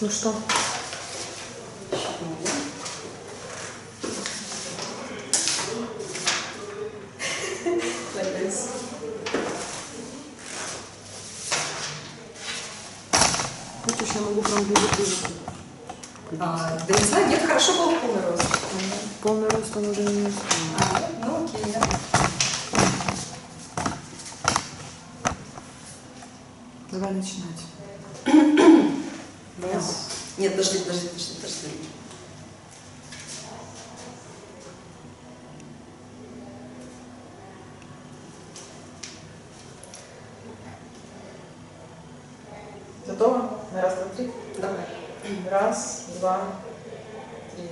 Ну что? Хочешь, я могу прям ближе. Да не знаю, нет, хорошо было в полный рост. Полный рост он уже не успел. Ну окей, да. Давай начинать. Нет, подожди. Готово? На раз, два, три? Давай. Раз, два, три.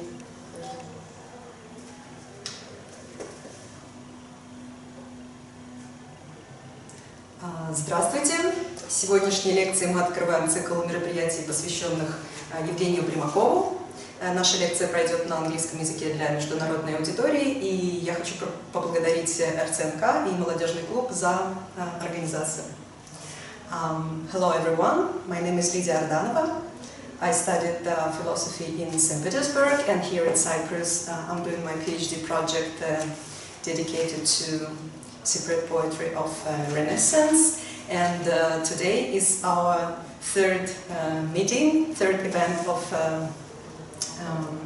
Здравствуйте! В сегодняшней лекции мы открываем цикл мероприятий, посвященных Евгению Примакову. Наша лекция пройдет на английском языке для международной аудитории, и я хочу поблагодарить РЦНК и молодежный клуб за организацию. Hello everyone, my name is Lydia Ardanova. I studied philosophy in St. Petersburg, and here in Cyprus I'm doing my PhD project dedicated to secret poetry of Renaissance. And today is our third event of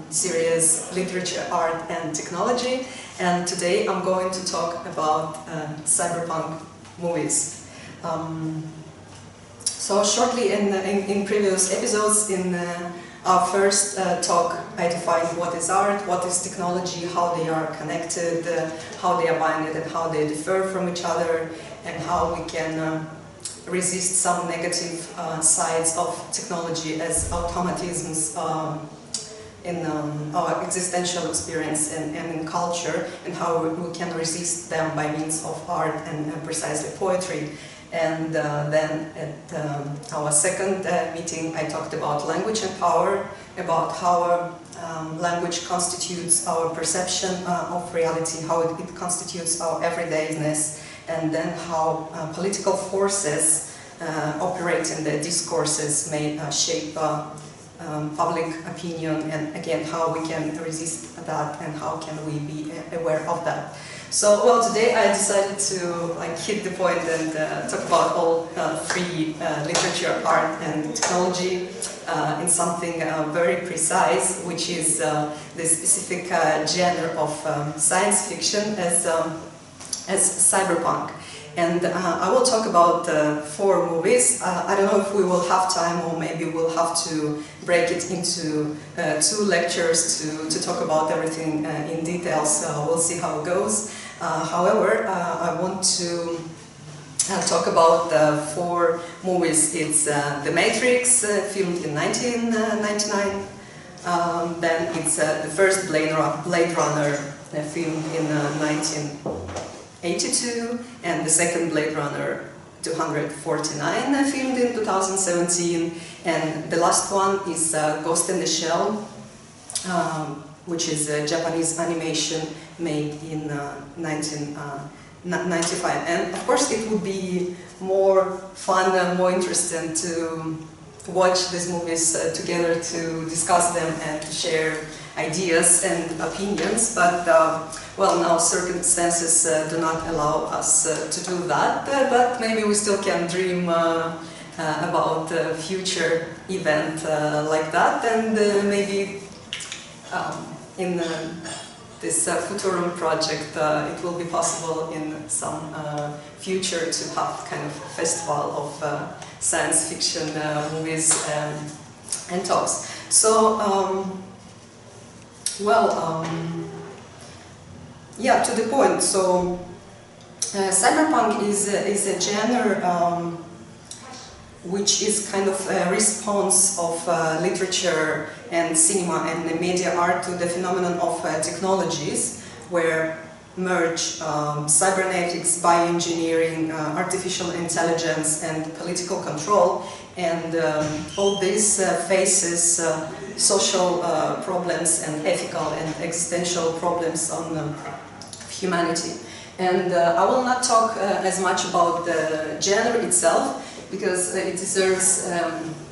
series Literature, Art and Technology. And today I'm going to talk about cyberpunk movies. So shortly in previous episodes, in our first talk, I defined what is art, what is technology, how they are connected, how they are binded and how they differ from each other, and how we can resist some negative sides of technology as automatisms in our existential experience and in culture, and how we can resist them by means of art and precisely poetry. And then at our second meeting, I talked about language and power, about how language constitutes our perception of reality, how it constitutes our everydayness, and then how political forces operating the discourses may shape public opinion, and again, how we can resist that and how can we be aware of that. So, well, today I decided to hit the point and talk about all three, literature, art and technology, in something very precise, which is the specific genre of science fiction as cyberpunk. And I will talk about 4 movies. I don't know if we will have time, or maybe we'll have to break it into 2 lectures to talk about everything in detail, so we'll see how it goes. However, I want to talk about 4 movies. It's The Matrix, filmed in 1999. Then it's the first Blade Runner, filmed in 1982, and the second Blade Runner 249, filmed in 2017, and the last one is Ghost in the Shell, which is a Japanese animation made in 1995. And of course it would be more fun and more interesting to watch these movies together, to discuss them and to share ideas and opinions, but well, now circumstances do not allow us to do that, but maybe we still can dream about a future event like that, and maybe in this Futurum project it will be possible in some future to have kind of festival of science fiction movies and talks. So yeah, to the point. So cyberpunk is a genre which is kind of a response of literature and cinema and the media art to the phenomenon of technologies, where merge cybernetics, bioengineering, artificial intelligence and political control, and all this faces social problems and ethical and existential problems on humanity. And I will not talk as much about the genre itself, because it deserves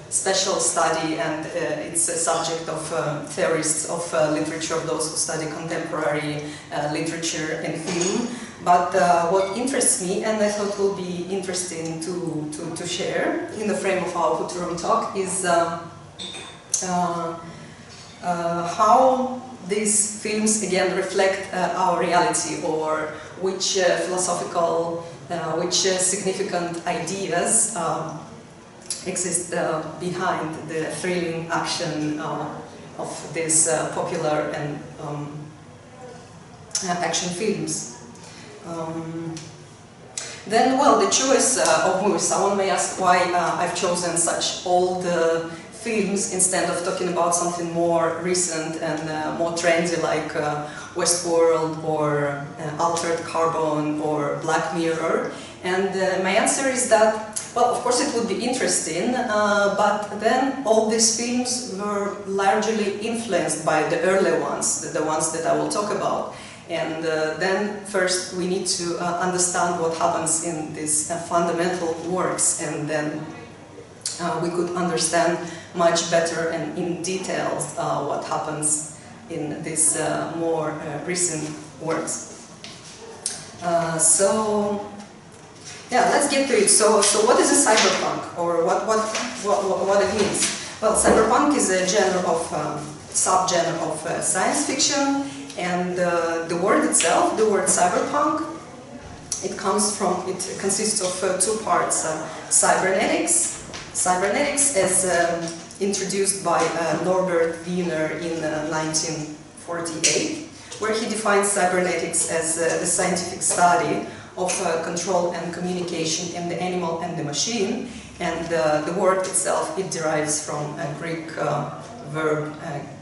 special study, and it's a subject of theorists of literature, of those who study contemporary literature and film. But what interests me, and I thought will be interesting to share in the frame of our Futurum talk, is how these films again reflect our reality, or which philosophical, which significant ideas exist behind the thrilling action of these popular and action films. Then, well, the choice of movies. Someone may ask why I've chosen such old films instead of talking about something more recent and more trendy, like Westworld or Altered Carbon or Black Mirror. And my answer is that, well, of course it would be interesting, but then all these films were largely influenced by the early ones, the ones that I will talk about. And then first we need to understand what happens in these fundamental works, and then we could understand much better and in detail what happens in these more recent works. So yeah, let's get to it. So what is a cyberpunk, or what it means? Well, cyberpunk is a genre of subgenre of science fiction. And the word itself, the word cyberpunk, it consists of two parts. Cybernetics. Cybernetics is introduced by Norbert Wiener in 1948, where he defines cybernetics as the scientific study of control and communication in the animal and the machine. And the word itself, it derives from a Greek verb,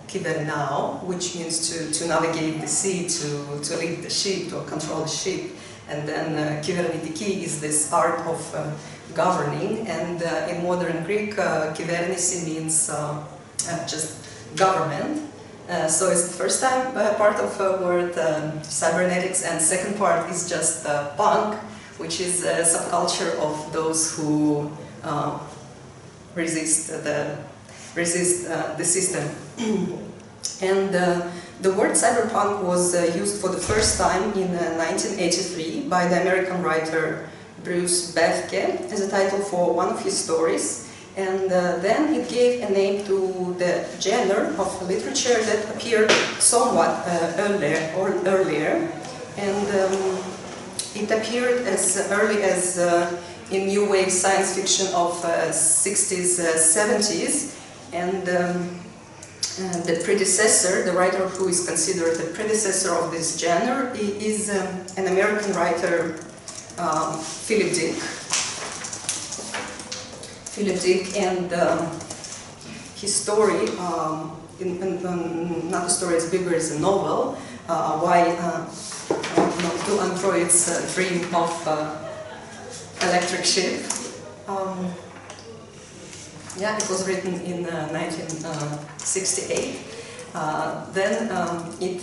kiber-now, which means to navigate the sea, to lead the ship, to control the ship. And then kibernetiki is this art of governing, and in modern Greek, kibernesi means just government. So it's the first time part of word cybernetics, and second part is just punk, which is a subculture of those who resist the system. And the word cyberpunk was used for the first time in 1983 by the American writer Bruce Bethke as a title for one of his stories, and then it gave a name to the genre of literature that appeared somewhat earlier, and it appeared as early as in new wave science fiction of 60s, 70s, and the predecessor, the writer who is considered the predecessor of this genre, is an American writer, Philip Dick. Philip Dick, and his story, not a story, it's bigger, it's a novel, why to androids dream of electric ship. Yeah, it was written in 1968. Then it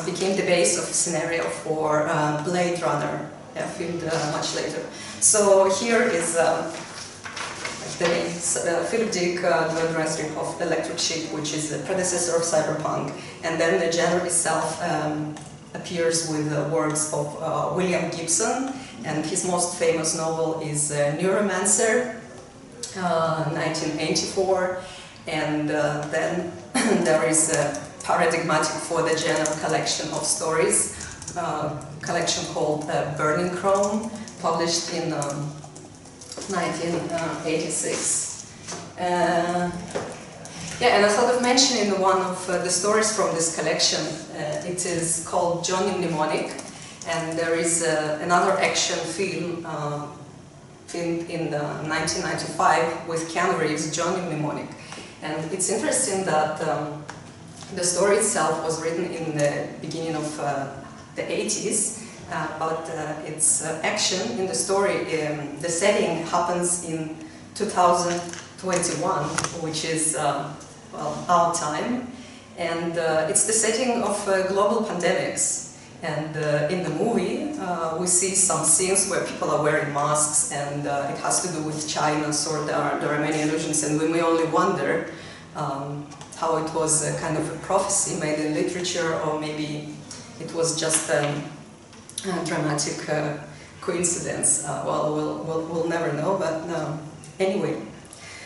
became the base of scenario for Blade Runner, filmed much later. So here is the name, Philip Dick, the drawing of Electric Sheep, which is the predecessor of cyberpunk. And then the genre itself appears with the works of William Gibson, and his most famous novel is Neuromancer, 1984, and then there is a paradigmatic for the genre collection of stories, collection called Burning Chrome, published in 1986. Yeah, and I thought of mentioning one of the stories from this collection. It is called Johnny Mnemonic, and there is another action film filmed in 1995 with Keanu Reeves, Johnny Mnemonic. And it's interesting that the story itself was written in the beginning of the 80s, but its action in the story, the setting happens in 2021, which is well, our time, and it's the setting of global pandemics. And in the movie, we see some scenes where people are wearing masks, and it has to do with China, so there are many allusions, and we may only wonder how it was a kind of a prophecy made in literature, or maybe it was just a dramatic coincidence. Well, we'll never know, but anyway.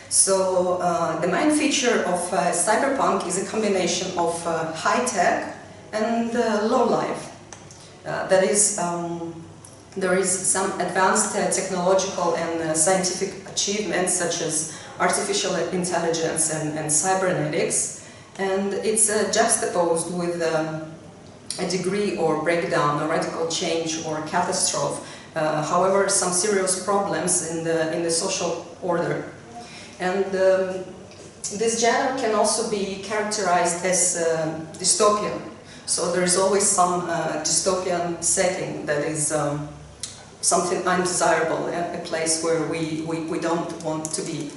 So the main feature of cyberpunk is a combination of high-tech and low-life. That is, there is some advanced technological and scientific achievements such as artificial intelligence and cybernetics, and it's juxtaposed with a degree or breakdown, a radical change or catastrophe. However, some serious problems in the social order. And this genre can also be characterized as dystopian. So there is always some dystopian setting that is something undesirable, a place where we don't want to be.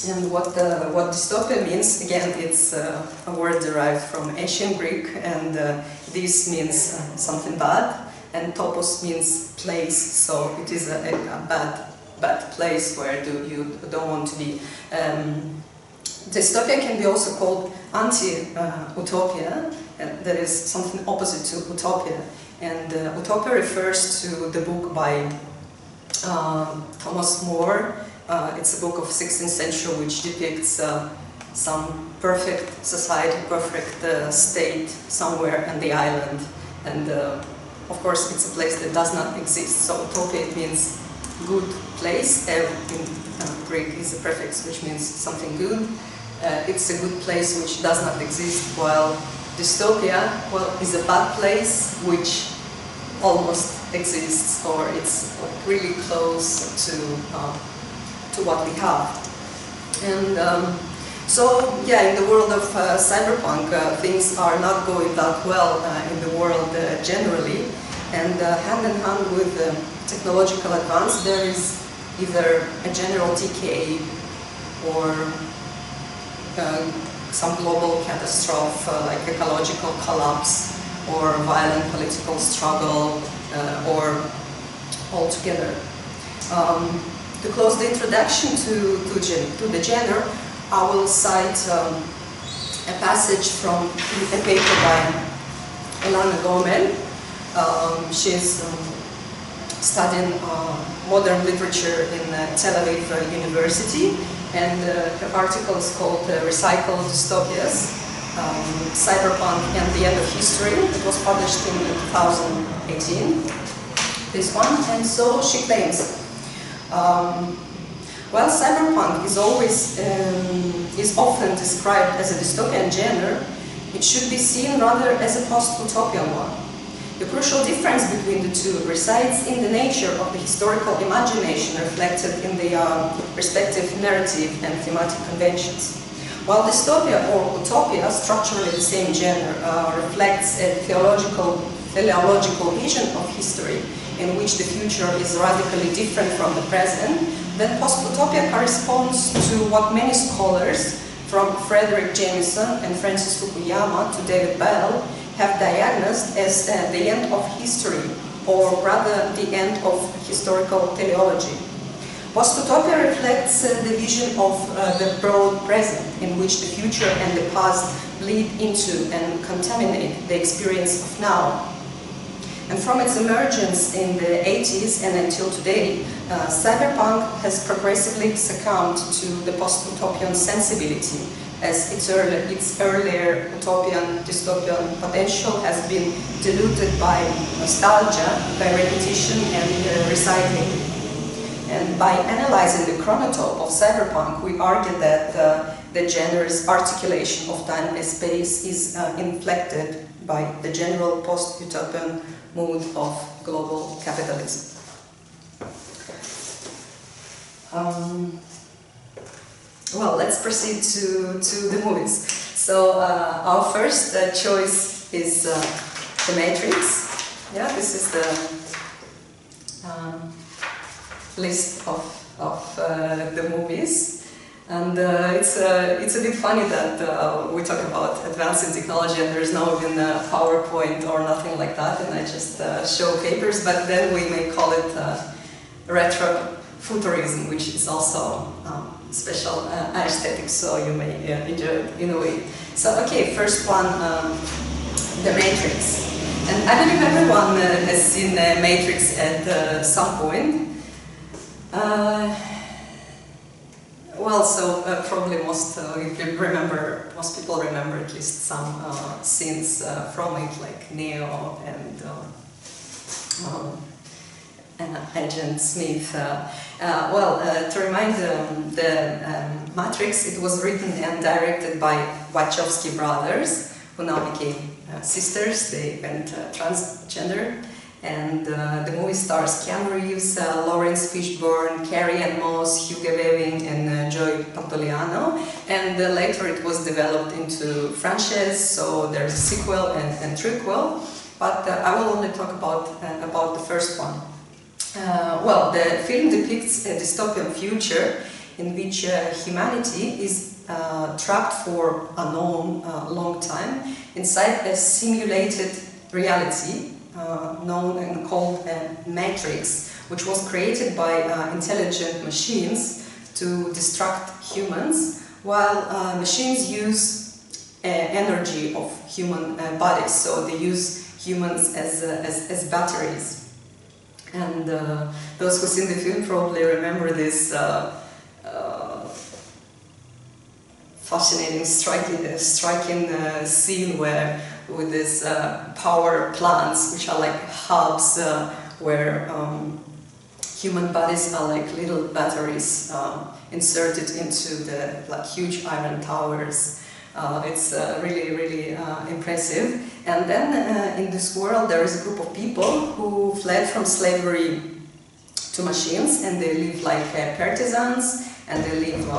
And what dystopia means, again, it's a word derived from ancient Greek, and this means something bad, and topos means place, so it is a bad place where you don't want to be. Dystopia can be also called anti-utopia, that is something opposite to utopia. And utopia refers to the book by Thomas More. It's a book of 16th century which depicts some perfect society, perfect state somewhere on the island. And of course it's a place that does not exist. So utopia, it means good place. In Greek is a prefix which means something good. It's a good place which does not exist, while dystopia, well, is a bad place which almost exists, or it's like really close to what we have. And so, yeah, in the world of cyberpunk, things are not going that well in the world generally, and hand in hand with technological advance, there is either a general decay or some global catastrophe like ecological collapse or violent political struggle or altogether. To close the introduction to the genre, I will cite a passage from a paper by René Dekartom. She's studying modern literature in Tel Aviv University, and her article is called Recycled Dystopias, Cyberpunk and the End of History. It was published in 2018, this one, and so she claims, while cyberpunk is often described as a dystopian genre, it should be seen rather as a post-utopian one. The crucial difference between the two resides in the nature of the historical imagination reflected in the respective narrative and thematic conventions. While dystopia or utopia, structurally the same genre, reflects a teleological vision of history in which the future is radically different from the present, then post-utopia corresponds to what many scholars, from Frederick Jameson and Francis Fukuyama to David Bell, have diagnosed as the end of history, or rather the end of historical teleology. Post-utopia reflects the vision of the broad present, in which the future and the past bleed into and contaminate the experience of now. And from its emergence in the 80s and until today, cyberpunk has progressively succumbed to the post-utopian sensibility, as its earlier utopian, dystopian potential has been diluted by nostalgia, by repetition and recycling. And by analyzing the chronotype of cyberpunk, we argue that the genre's articulation of time and space is inflected by the general post-utopian mood of global capitalism. Well, let's proceed to the movies. So our first choice is The Matrix. Yeah, this is the list of the movies. And it's a bit funny that we talk about advancing technology and there's no even PowerPoint or nothing like that, and I just show papers, but then we may call it retro futurism, which is also special aesthetic, so you may enjoy it in a way. So, okay, first one, The Matrix. And I believe everyone has seen Matrix at some point. Well, so probably most people remember at least some scenes from it, like Neo and Agent Smith. To remind the Matrix, it was written and directed by Wachowski brothers, who now became sisters. They went transgender. And the movie stars Keanu Reeves, Lawrence Fishburne, Carrie-Anne Moss, Hugo Weaving, and Joy Pantoliano. And later it was developed into franchise, so there's a sequel and prequel. But I will only talk about the first one. The film depicts a dystopian future in which humanity is trapped for a long time inside a simulated reality known and called Matrix, which was created by intelligent machines to distract humans, while machines use energy of human bodies, so they use humans as batteries. And those who've seen the film probably remember this fascinating, striking scene where with these power plants, which are like hubs where human bodies are like little batteries inserted into the huge iron towers. It's really impressive. And then in this world there is a group of people who fled from slavery to machines, and they live like partisans, and they live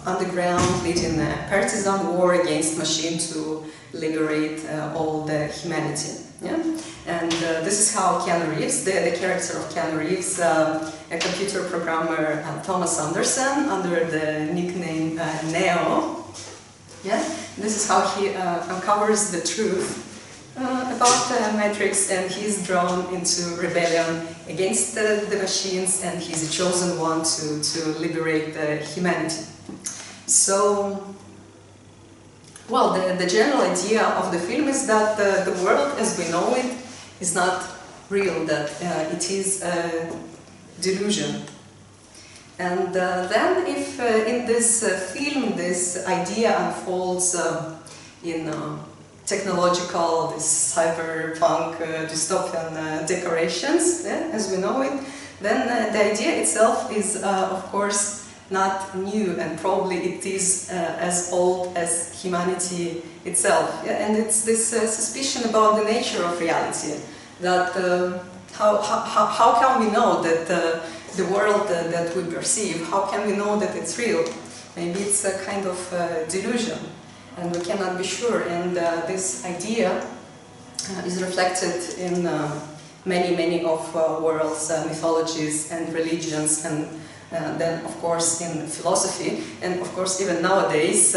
underground, leading a partisan war against machine to liberate all the humanity. Yeah? And this is how Keanu Reeves, the character of Keanu Reeves, a computer programmer Thomas Anderson, under the nickname Neo. Yeah? This is how he uncovers the truth about the Matrix, and he's drawn into rebellion against the machines, and he's the chosen one to liberate the humanity. So, well, the general idea of the film is that the world as we know it is not real, that it is a delusion. And then if in this film this idea unfolds in technological, this cyberpunk, dystopian decorations, as we know it, then the idea itself is, of course, not new, and probably it is as old as humanity itself. Yeah? And it's this suspicion about the nature of reality, that how can we know that the world that we perceive, how can we know that it's real? Maybe it's a kind of delusion, and we cannot be sure. And this idea is reflected in many of world's mythologies and religions, and then of course in philosophy, and of course even nowadays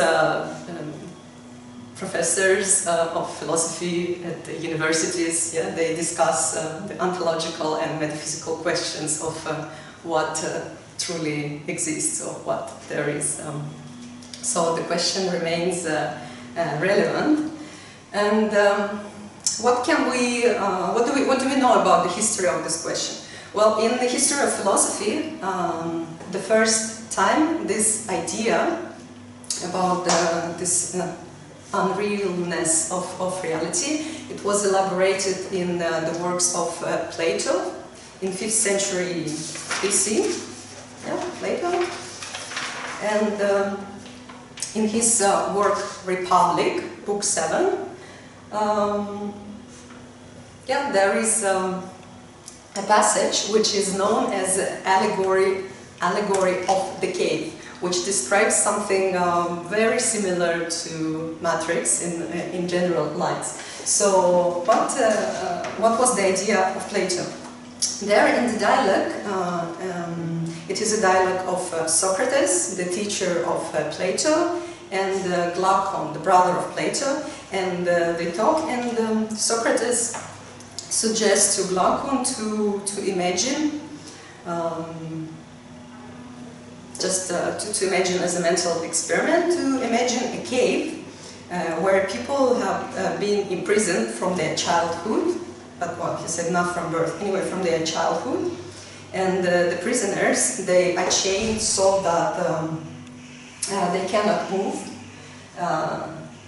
professors of philosophy at the universities, yeah, they discuss the ontological and metaphysical questions of what truly exists, or what there is. So the question remains relevant. And what do we know about the history of this question? Well, in the history of philosophy, the first time this idea about this unrealness of reality, it was elaborated in the works of Plato in 5th century BC. Yeah, Plato. And in his work Republic, book 7, there is a passage which is known as allegory of the cave, which describes something very similar to Matrix in general lines. So what was the idea of Plato? There in the dialogue, It is a dialogue of Socrates, the teacher of Plato, and Glaucon, the brother of Plato, and they talk, and Socrates suggests to Glaucon to imagine, to imagine as a mental experiment, to imagine a cave where people have been imprisoned from their childhood, but what he said, not from birth, anyway, from their childhood, and the prisoners, they are chained so that they cannot move.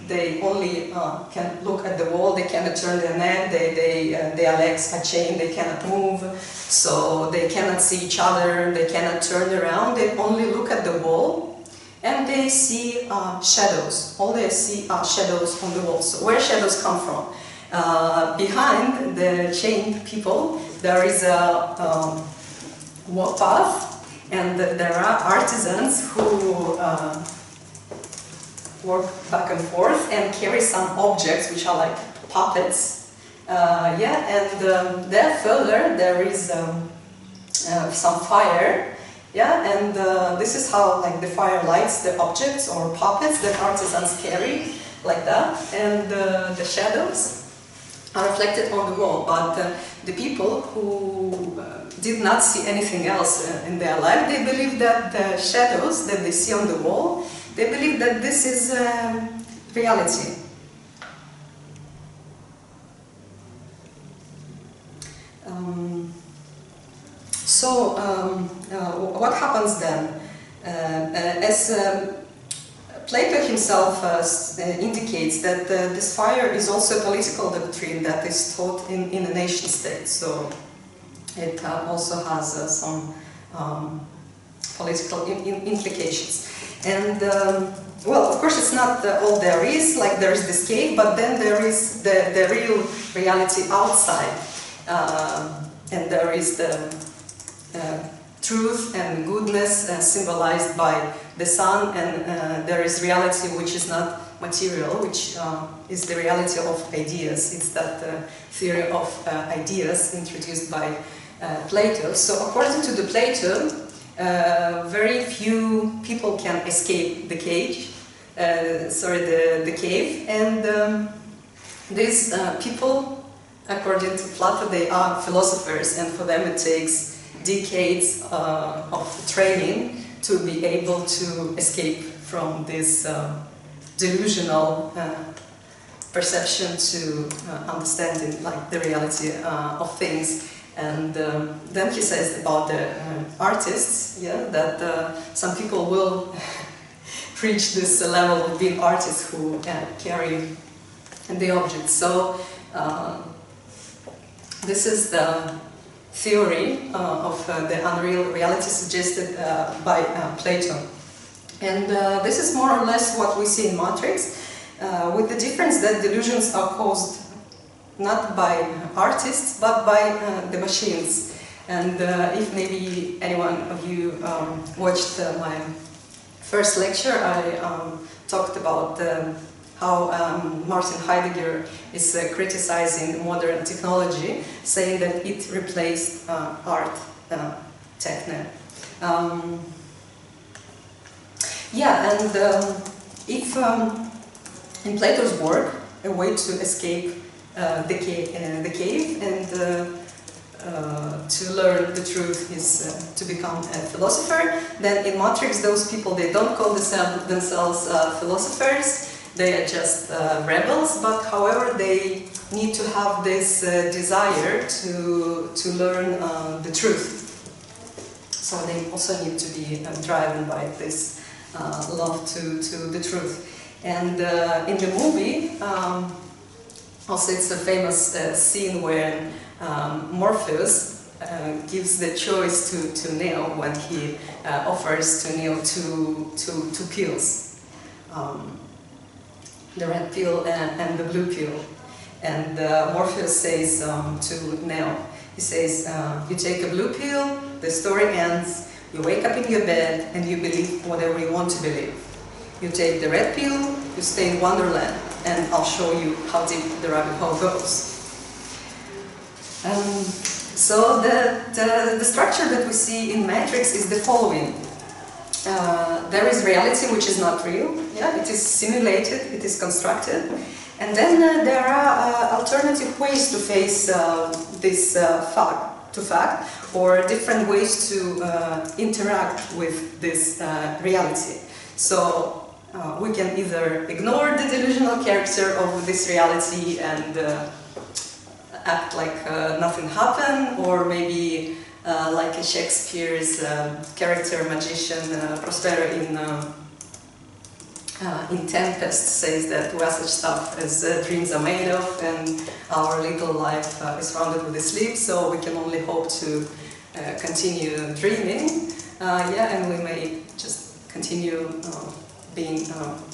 They only can look at the wall, they cannot turn their neck, their legs are chained, they cannot move, so they cannot see each other, they cannot turn around, they only look at the wall, and they see shadows. All they see are shadows on the wall. So where shadows come from? Behind the chained people, there is a walk path, and there are artisans who work back and forth and carry some objects which are like puppets. There further there is some fire. And this is how like the fire lights the objects or puppets that artisans carry, like that. And the shadows are reflected on the wall. But the people who did not see anything else in their life, they believe that the shadows that they see on the wall, they believe that this is reality. What happens then? As Plato himself indicates that this fire is also a political doctrine that is taught in a nation state, so it also has some political implications. And well, of course, it's not all there is. Like there is this cave, but then there is the real reality outside, and there is the truth and goodness symbolized by the sun, and there is reality which is not material, which is the reality of ideas. It's that theory of ideas introduced by Plato. So according to the Plato, very few people can escape the cage, the cave, and these people, according to Plato, they are philosophers, and for them it takes decades of training to be able to escape from this delusional perception to understanding like the reality of things. And then he says about the artists, that some people will reach this level of being artists who carry the objects. So this is the theory of the unreal reality suggested by Plato. And this is more or less what we see in Matrix, with the difference that delusions are caused not by artists, but by the machines. And if maybe anyone of you watched my first lecture, I talked about how Martin Heidegger is criticizing modern technology, saying that it replaced art, techne. If in Plato's work, a way to escape the cave and to learn the truth is to become a philosopher, then in Matrix those people, they don't call themselves philosophers, they are just rebels, but however they need to have this desire to learn the truth. So they also need to be driven by this love to the truth. And in the movie, also it's a famous scene where Morpheus gives the choice to Neo when he offers to Neo two pills, the red pill and the blue pill. And Morpheus says to Neo, he says, you take a blue pill, the story ends, you wake up in your bed and you believe whatever you want to believe. You take the red pill, you stay in Wonderland, and I'll show you how deep the rabbit hole goes. So the structure that we see in Matrix is the following. There is reality which is not real, yeah? It is simulated, it is constructed, and then there are alternative ways to face this fact, or different ways to interact with this reality. So we can either ignore the delusional character of this reality and act like nothing happened, or maybe like a Shakespeare's character magician Prospero in Tempest says that we are such stuff as dreams are made of, and our little life is rounded with a sleep, so we can only hope to continue dreaming, and we may just continue being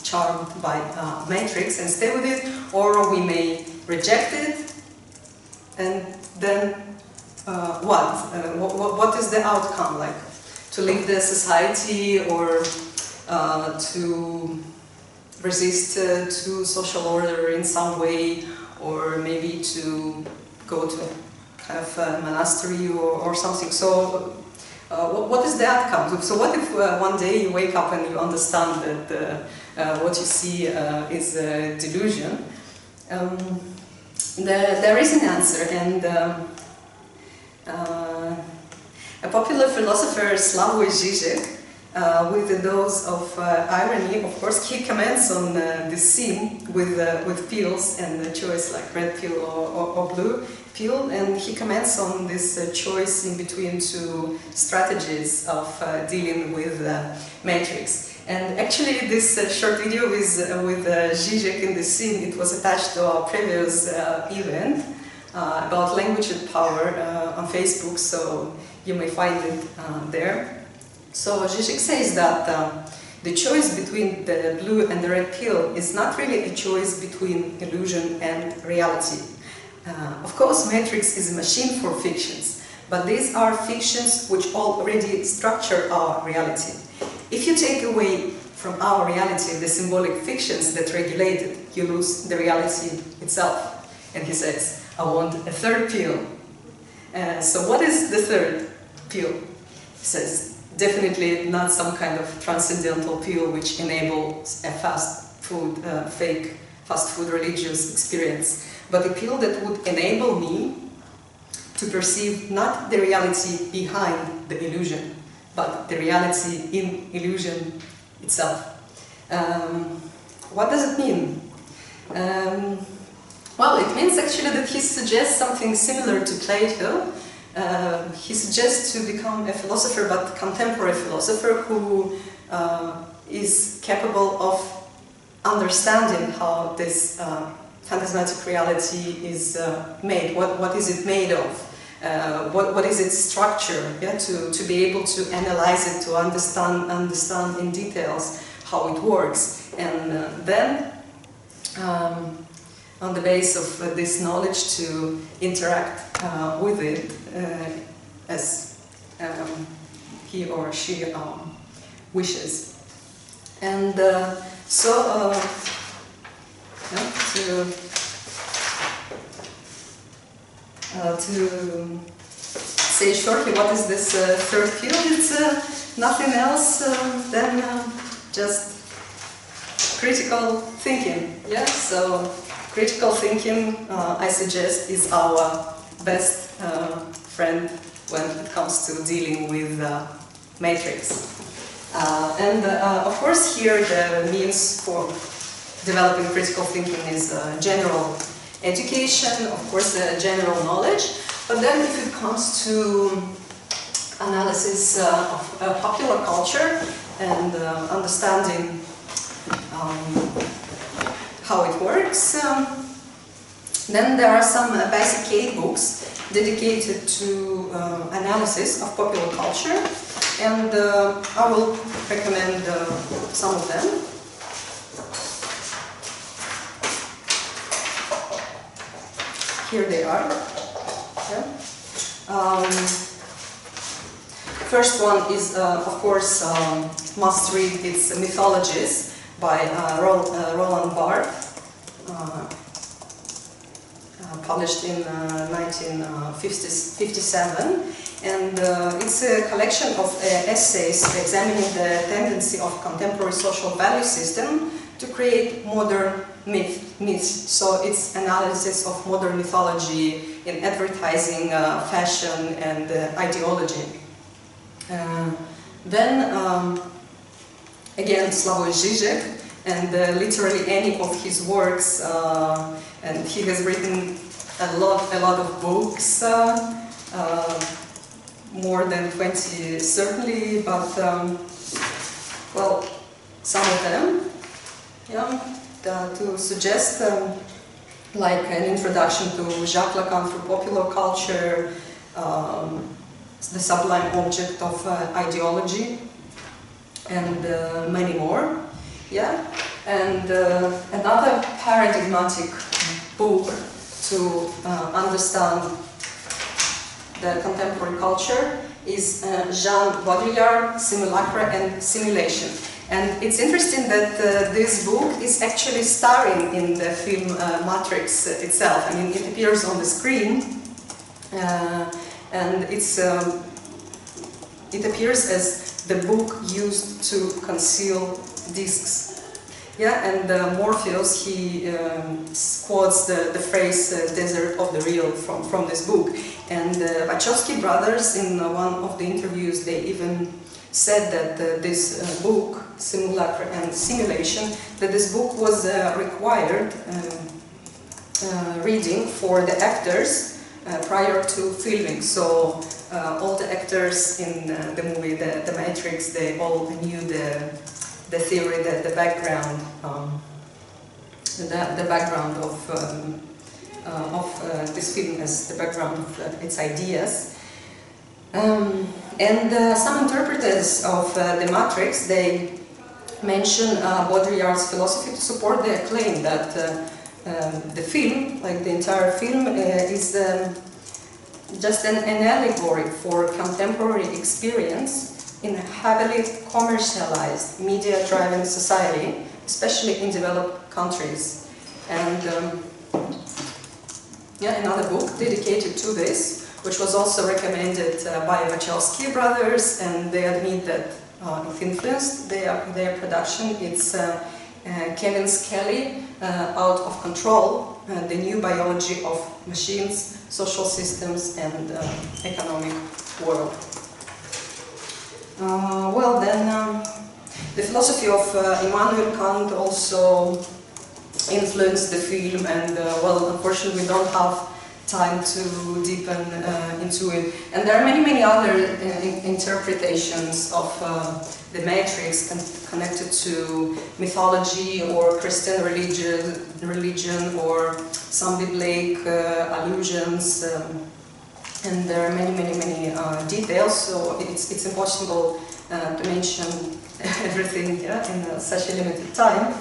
charmed by Matrix and stay with it, or we may reject it, and then what is the outcome? Like, to leave the society, or to resist to social order in some way, or maybe to go to kind of a monastery or something. So what is the outcome? So what if one day you wake up and you understand that what you see is a delusion? There is an answer, and a popular philosopher, Slavoj Žižek, with a dose of irony, of course, he comments on this scene with pills and the choice like red pill or blue pill, and he comments on this choice in between two strategies of dealing with Matrix. And actually this short video is with Žižek in this scene. It was attached to our previous event about language and power on Facebook, so you may find it there. So Žižek says that the choice between the blue and the red pill is not really a choice between illusion and reality. Of course, Matrix is a machine for fictions, but these are fictions which already structure our reality. If you take away from our reality the symbolic fictions that regulate it, you lose the reality itself. And he says, I want a third pill. So what is the third pill? He says, definitely not some kind of transcendental pill which enables a fake fast food religious experience, but a pill that would enable me to perceive not the reality behind the illusion, but the reality in illusion itself. What does it mean? Well, it means actually that he suggests something similar to Plato. He suggests to become a philosopher, but contemporary philosopher who is capable of understanding how this phantasmatic reality is made. What is it made of? What is its structure? Yeah, to be able to analyze it, to understand in details how it works, and then on the basis of this knowledge to interact with it as he or she wishes. And to say shortly what is this third field, it's nothing else than just critical thinking. Yeah, so critical thinking, I suggest, is our best friend when it comes to dealing with Matrix. And of course here the means for developing critical thinking is general education, of course general knowledge, but then if it comes to analysis of popular culture and understanding how it works, then there are some basic aid books dedicated to analysis of popular culture, and I will recommend some of them. Here they are. Yeah. First one is, of course, must read, it's Mythologies by Rolandom Bартесом, published in 1957, and it's a collection of essays examining the tendency of contemporary social value system to create modern myths. So it's analysis of modern mythology in advertising, fashion, and ideology. Then again, Slavoj Žižek, and literally any of his works, and he has written a lot of books, more than 20 certainly, but well, some of them, yeah, to suggest like an introduction to Jacques Lacan through popular culture, the sublime object of ideology, and many more. Yeah, and another paradigmatic book to understand the contemporary culture is Jean Baudrillard's Simulacra and Simulation. And it's interesting that this book is actually starring in the film Matrix itself. I mean, it appears on the screen, and it appears as the book used to conceal discs. Yeah, and Morpheus, he quotes the phrase "desert of the real" from this book. And Wachowski brothers, in one of the interviews, they even said that this book, Simulacra and Simulation, that this book was required reading for the actors prior to filming. So all the actors in the movie, the Matrix, they all knew the theory, the background, the background of this film, as the background of its ideas. And some interpreters of the Matrix, they mention Baudrillard's philosophy to support their claim that the film, like the entire film, is just an allegory for contemporary experience in a heavily commercialized, media-driven society, especially in developed countries. And yeah, another book dedicated to this, which was also recommended by Wachowski brothers, and they admit that it influenced their production. It's Kevin Skelly, Out of Control, the New Biology of Machines, Social Systems, and Economic World. Well, then, the philosophy of Immanuilom Kant also influenced the film, and well, unfortunately we don't have time to deepen into it. And there are many other interpretations of the Matrix connected to mythology or Christian religion or some biblical allusions. And there are many details, so it's impossible to mention everything, yeah, in such a limited time.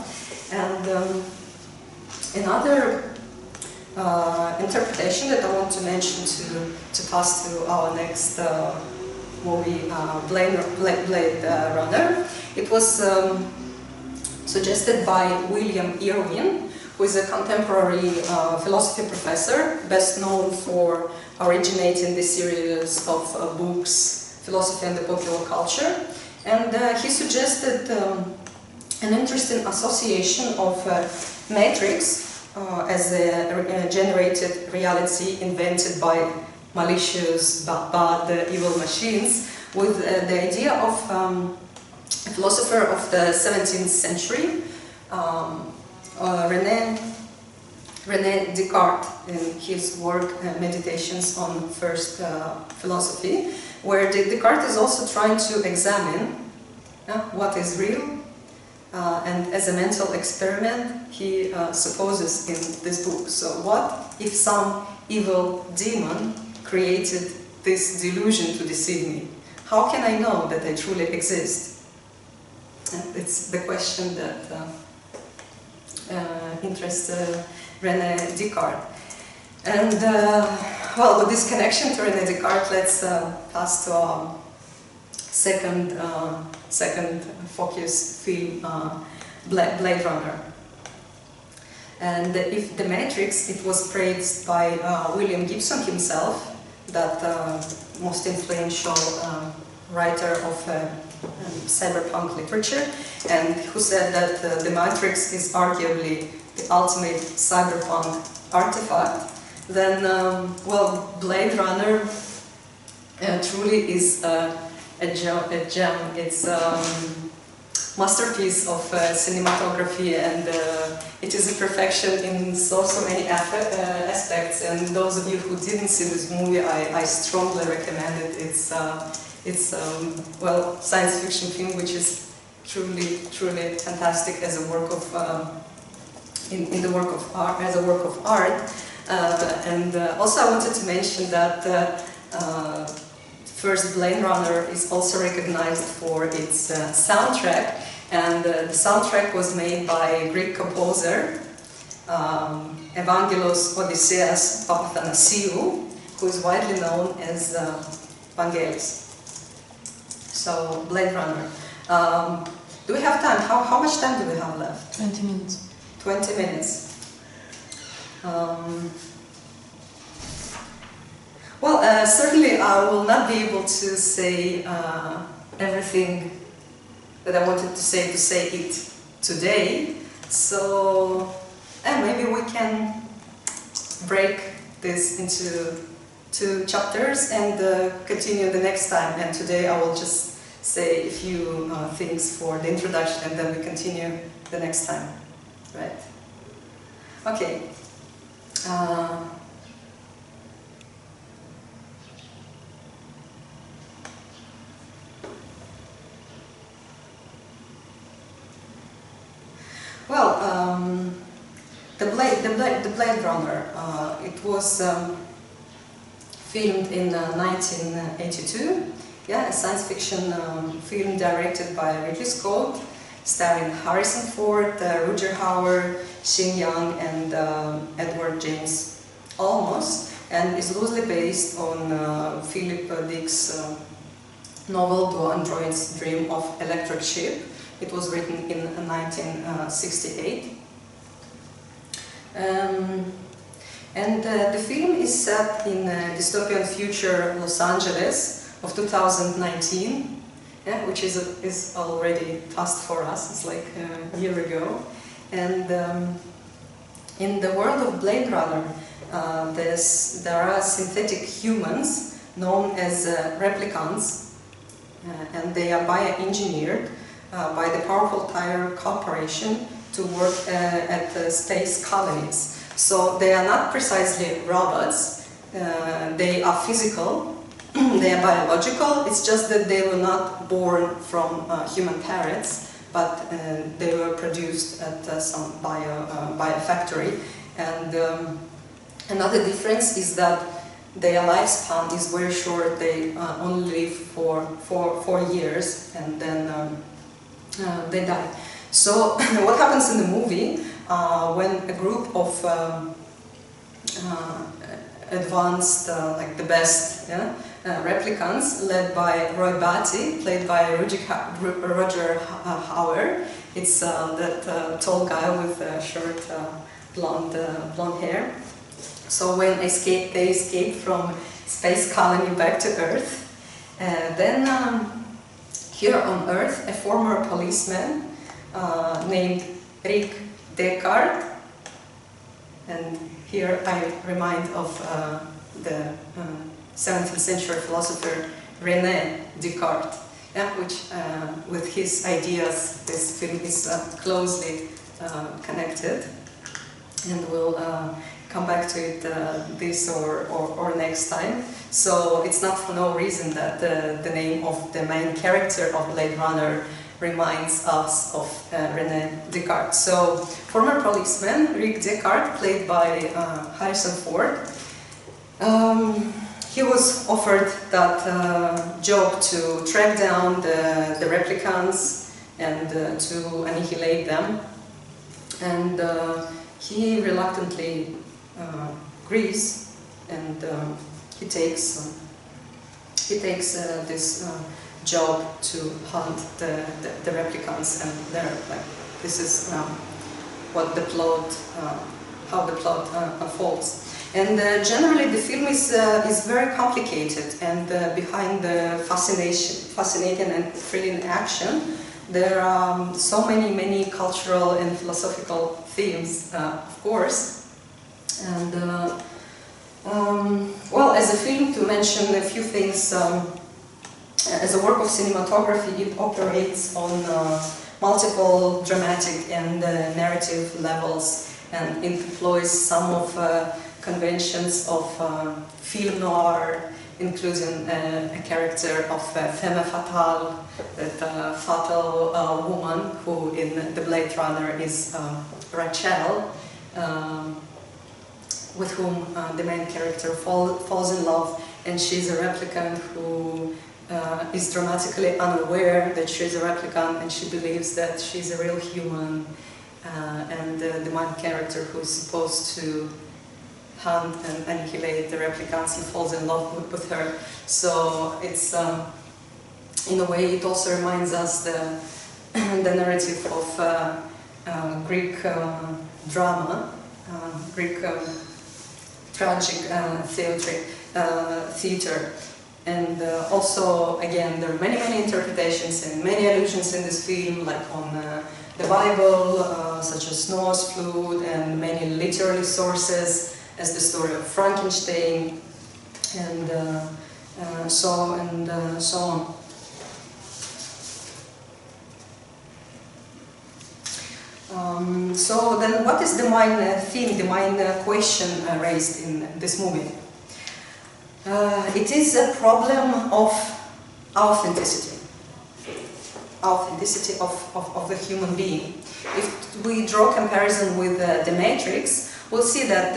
And another interpretation that I want to mention to pass to our next movie, Blade Runner. It was suggested by William Irwin, who is a contemporary philosophy professor, best known for originating the series of books, Philosophy and the Popular Culture. And he suggested an interesting association of Matrix as a generated reality invented by malicious, bad, evil machines, with the idea of a philosopher of the 17th century, René Descartes, in his work Meditations on First Philosophy, where Descartes is also trying to examine what is real. And as a mental experiment, he supposes in this book, so what if some evil demon created this delusion to deceive me? How can I know that I truly exist? And it's the question that interests René Descartes. And well, with this connection to René Descartes, let's pass to our second focus film, Blade Runner. And if The Matrix, it was praised by William Gibson himself, that most influential writer of cyberpunk literature, and who said that The Matrix is arguably the ultimate cyberpunk artifact, then, well, Blade Runner truly is a gem. It's masterpiece of cinematography, and it is a perfection in so many aspects. And those of you who didn't see this movie, I strongly recommend it. It's well, science fiction film which is truly fantastic as a work of in the work of art, as a work of art. And also I wanted to mention that first Blade Runner is also recognized for its soundtrack, and the soundtrack was made by a Greek composer, Evangelos Odysseas Papathanasiou, who is widely known as Vangelis. So, Blade Runner. Do we have time? How much time do we have left? 20 minutes. 20 minutes. Well, certainly I will not be able to say everything that I wanted to say it today. So, maybe we can break this into 2 chapters and continue the next time. And today I will just say a few things for the introduction, and then we continue the next time. Right? Okay. Well, the Blade Runner, it was filmed in 1982. Yeah, a science fiction film directed by Ridley Scott, starring Harrison Ford, Roger Howard, Shin Young, and Edward James Olmos, and is loosely based on Philip Dick's novel *Do Androids Dream of Electric Sheep*. It was written in 1968. And the film is set in a dystopian future Los Angeles of 2019, yeah, which is already past for us. It's like a year ago. And in the world of Blade Runner, there are synthetic humans known as replicants, and they are bioengineered by the powerful Tire Corporation to work at the space colonies. So they are not precisely robots, they are physical, they are biological. It's just that they were not born from human parents, but they were produced at some biofactory. And another difference is that their lifespan is very short. They only live for 4 years, and then they die. So what happens in the movie when a group of advanced, like the best, yeah, replicants, led by Roy Batty, played by Roger Howard. It's that tall guy with short blonde hair. So when they escape from space colony back to Earth, then here on Earth, a former policeman named Rene Dekart, and here I remind of the 17th century philosopher René Descartes, yeah, which with his ideas this film is closely connected, and we'll come back to it this or next time. So it's not for no reason that the name of the main character of Blade Runner reminds us of René Descartes. So, former policeman Rene Descartes, played by Harrison Ford, he was offered that job to track down the replicants and to annihilate them, and he reluctantly agrees, and he takes this job to hunt the replicants, and they're like, this is what the plot, how the plot unfolds. And generally the film is very complicated, and behind the fascinating and thrilling action, there are so many cultural and philosophical themes, of course. And well, as a film, to mention a few things, as a work of cinematography, it operates on multiple dramatic and narrative levels, and it employs some of conventions of film noir, including a character of femme fatale, that fatal woman who in the Blade Runner is Rachel, with whom the main character falls in love, and she's a replicant who is dramatically unaware that she's a replicant, and she believes that she's a real human, and the main character who is supposed to hunt and annihilate the replicants, he falls in love with her. So it's, in a way, it also reminds us the narrative of Greek drama, Greek tragic theater. And also, again, there are many interpretations and many allusions in this film, like on the Bible, such as Noah's flood, and many literary sources, as the story of Frankenstein, and so on. So then, what is the main theme, the main question raised in this movie? It is a problem of authenticity of the human being. If we draw comparison with The Matrix, we'll see that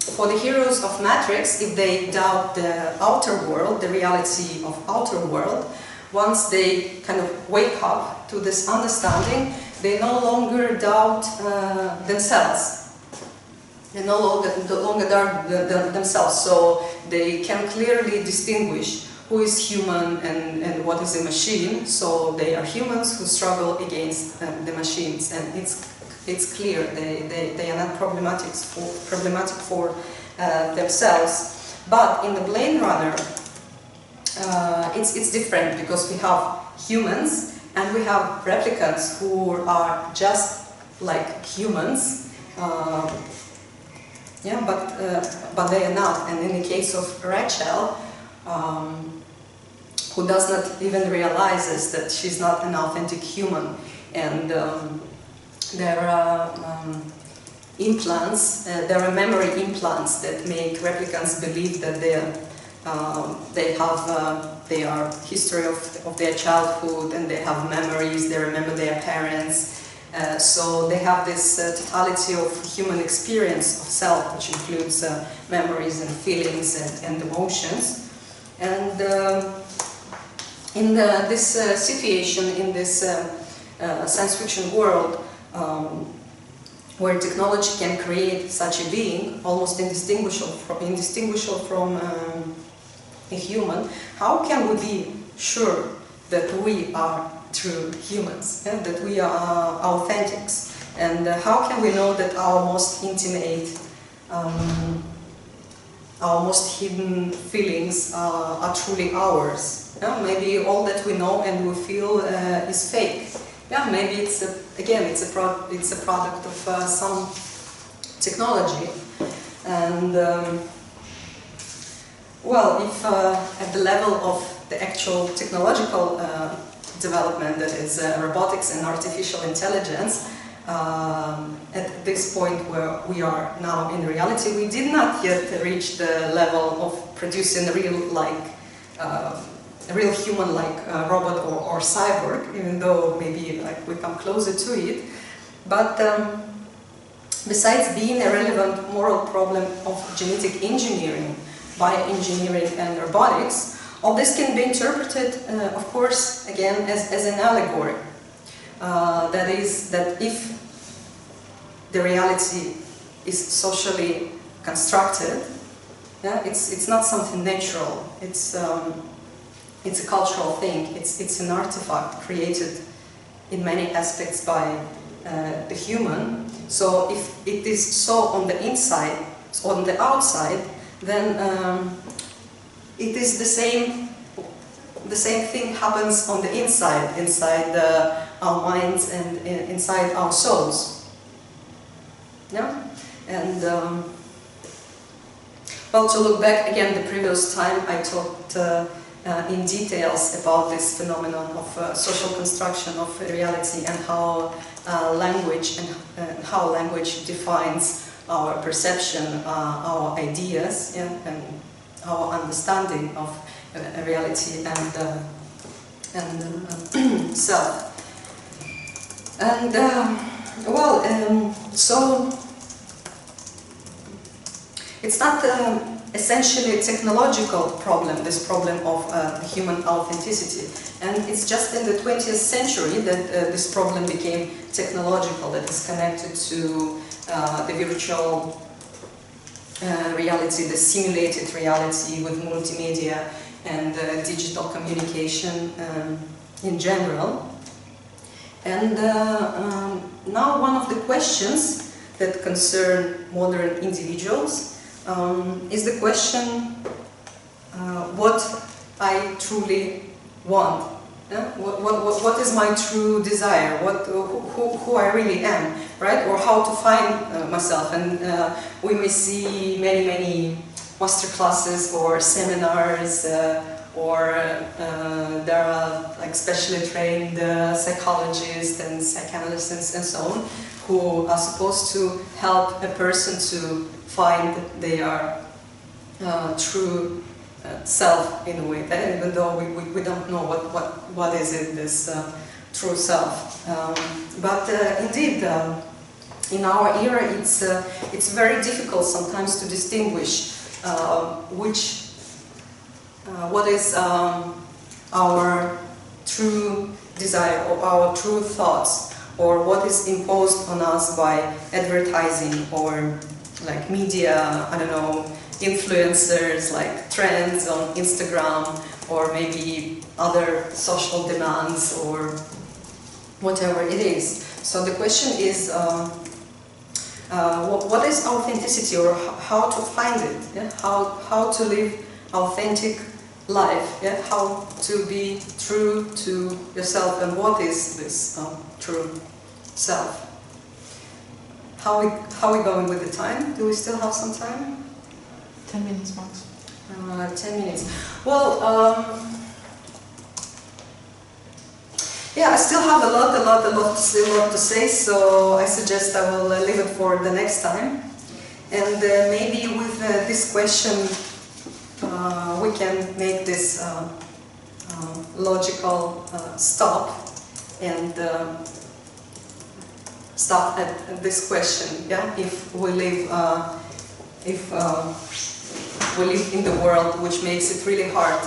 for the heroes of Matrix, if they doubt the outer world, the reality of outer world, once they kind of wake up to this understanding, they no longer doubt themselves. They no longer doubt themselves, so they can clearly distinguish who is human and what is a machine. So they are humans who struggle against the machines, and it's clear they are not problematic for themselves. But in the Blade Runner, it's different, because we have humans and we have replicants who are just like humans. Yeah, but they are not. And in the case of Rachel, who does not even realizes that she's not an authentic human, and there are implants, there are memory implants that make replicants believe that they are history of their childhood, and they have memories, they remember their parents. So they have this totality of human experience of self, which includes memories and feelings and emotions. And in this situation, in this science fiction world, where technology can create such a being, almost indistinguishable from a human, how can we be sure that we are true humans, and that we are authentics? And how can we know that our most intimate, our most hidden feelings are truly ours? Maybe all that we know and we feel is fake. Yeah, maybe it's a product of some technology. And well, if at the level of the actual technological development, that is robotics and artificial intelligence, at this point where we are now in reality, we did not yet reach the level of producing a real human-like robot or cyborg, even though maybe we come closer to it. But besides being a relevant moral problem of genetic engineering, bioengineering and robotics, all this can be interpreted, of course, again, as an allegory. That is, that if the reality is socially constructed, yeah, it's not something natural. It's a cultural thing. It's an artifact created in many aspects by the human. So if it is so on the inside, on the outside, then it is the same thing happens on the inside our minds and inside our souls. Yeah? And well, to look back again, the previous time I talked in details about this phenomenon of social construction of reality and how language defines our perception, our ideas, yeah, and our understanding of reality and self. And so it's not essentially a technological problem, this problem of human authenticity. And it's just in the 20th century that this problem became technological, that is connected to the virtual reality, the simulated reality with multimedia and digital communication in general. And now one of the questions that concern modern individuals is the question what I truly want. Yeah? What is my true desire? Who I really am, right? Or how to find myself. And we may see many master classes or seminars, or there are like specially trained psychologists and psychanalysts and so on, who are supposed to help a person to find their true self in a way, even though we don't know what is it, this true self. But indeed, in our era, it's very difficult sometimes to distinguish what is our true desire or our true thoughts, or what is imposed on us by advertising or like media, I don't know, influencers like trends on Instagram, or maybe other social demands or whatever it is. So the question is what is authenticity, or how to find it, yeah? How to live authentic life, yeah? How to be true to yourself, and what is this true self? How are we going with the time? Do we still have some time? 10 minutes max. 10 minutes. Well, yeah, I still have a lot to say, so I suggest I will leave it for the next time. And maybe with this question we can make this logical stop and stop at this question. Yeah, if we live in the world which makes it really hard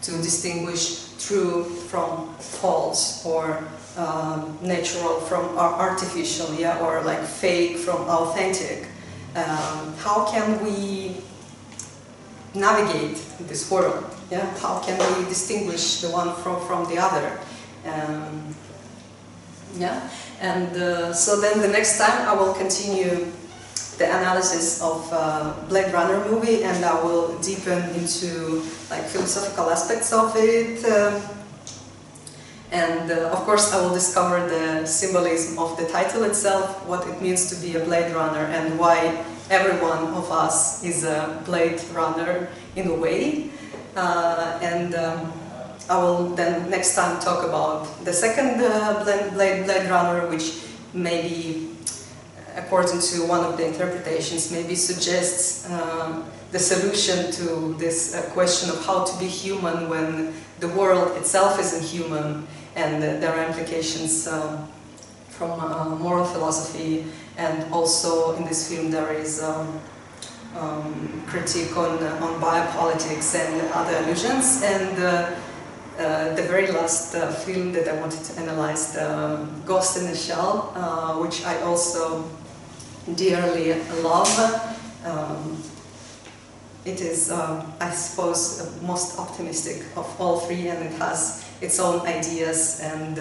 to distinguish true from false, or natural from artificial, yeah, or like fake from authentic. How can we navigate this world? Yeah, how can we distinguish the one from the other? Yeah, and so then the next time I will continue the analysis of Blade Runner movie, and I will deepen into like philosophical aspects of it, and of course I will discover the symbolism of the title itself, what it means to be a Blade Runner, and why every one of us is a Blade Runner in a way. And I will then next time talk about the second Blade Runner, which maybe, according to one of the interpretations, maybe suggests the solution to this question of how to be human when the world itself isn't human, and there are implications from moral philosophy, and also in this film there is critique on biopolitics and other allusions, and the very last film that I wanted to analyze, the Ghost in the Shell, which I also dearly love. It is, I suppose, the most optimistic of all three, and it has its own ideas, and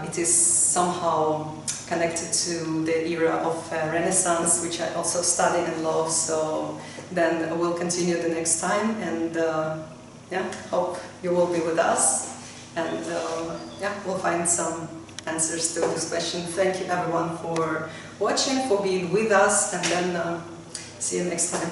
it is somehow connected to the era of Renaissance, which I also study and love. So then we'll continue the next time, and yeah, hope you will be with us, and yeah, we'll find some answers to this question. Thank you everyone for watching, for being with us, and then see you next time.